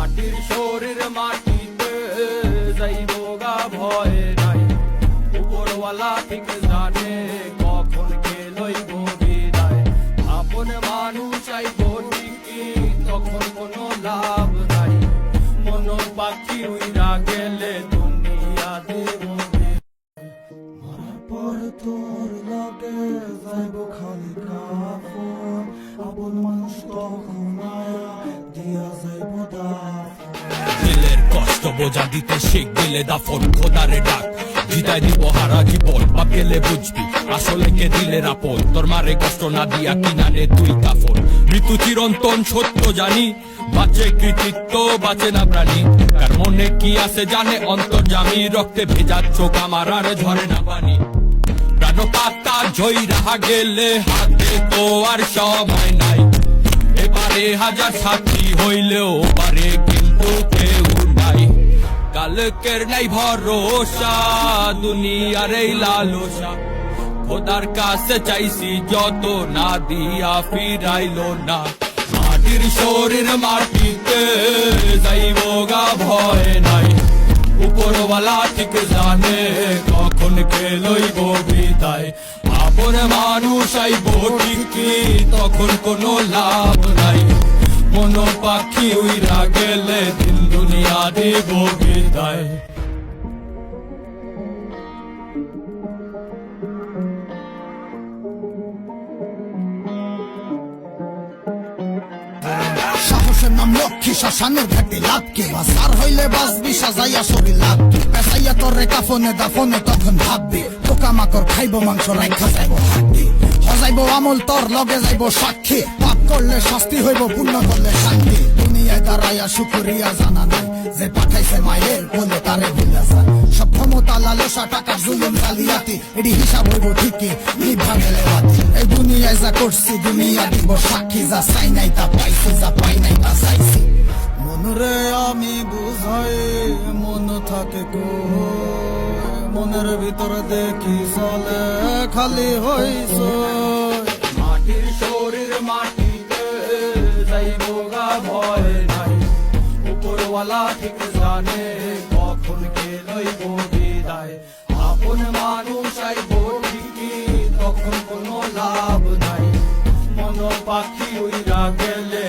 মাটির শরীর মাটিতে যাইব গা ভয় নাই, উপরওয়ালা ঠিক জানে কখন কে লইব বিদায়। আপন মানুষ আইব ঠিকই তখন কোনো লাভ নাই, মন পাখি উইরা গেলে দুনিয়া দেব পর তোর লাগে যাইব খালি কাফন, আপন মানুষ তখন আয়া দিয়া যাইব দাফন। দিলের কষ্ট বোঝা দিতে শিখ দিলে দাফন, খোদারে ডাক জিতাই দিব হারা জীবন। বা গেলে বুঝবি আসলে কে দিলের আপন, তোর মারে কষ্ট না দিয়া কিনারে তুই কাফন। মৃত্যু চিরন্তন সত্য জানি, বাঁচে কৃতিত্ব বাঁচে না প্রাণী। কার মনে কি আছে জানে অন্তর্যামী, রক্তে ভেজা চোখ আমার আর ঝরে না পানি। প্রাণ পাতা জয়ী রাহা গেলে হাতে তো আর সময় নাই, এবারে হাজার সাথী হইলেও পারে কিন্তু কেউ নাই। কালকের নাই ভরসা দুনিয়ার এই লালসা, খোদার কাছে চাইছি যত না দিয়া ফিরাইলো না। মাটির শরীর মাটিতে যাইব গা ভয় নাই, উপরওয়ালা ঠিক জানে কখন কে লইব বিদায়। আপন মানুষ আইব ঠিকই তখন কোনো লাভ নাই, মন পাখি উইরা গেলে দিন দুনিয়া দেব বিদায়। সাহসের নাম লক্ষ্মী, শ্মশানের ঘাটে লাভকে বাসার হইলে বাসবি সাজাইয়া শরীর লাভকে। পেশাইয়া তোরে কাফনে দাফনে তখন ভাববি, পোকামাকড় খাইব মাংস রাইখা যাইব হাড্ডি। হজাইব আমল তোর লগে যাইব সাক্ষী, পাপ করলে শাস্তি হইব পুণ্য করলে শান্তি। দুনিয়ায় দাঁড়াইয়া শুকরিয়া জানা নাই, যে পাঠাইছে মায়ের বলে তারে ভুলে যায়। সব ক্ষমতা লালসা টাকার জুলুম জালিয়াতি, এটি হিসাব হইব ঠিকই নিভা গেলে বাতি। এই দুনিয়ায় যা করছি দুনিয়া দিব সাক্ষী, যা চাই নাই তা পাইছি, যা পাই নাই তা চাইছি। মনরে আমি বুঝাই মন থাকে কই, মনের ভিতরে দেখি চলে খালি হইছ। মাটির শরীর মাটিতে যাইব গা ভয় নাই, উপরওয়ালা ঠিক জানে কখন কে লইব বিদায়। আপন মানুষ আইব ঠিকই তখন কোনো লাভ নাই, মন পাখি উইরা গেলে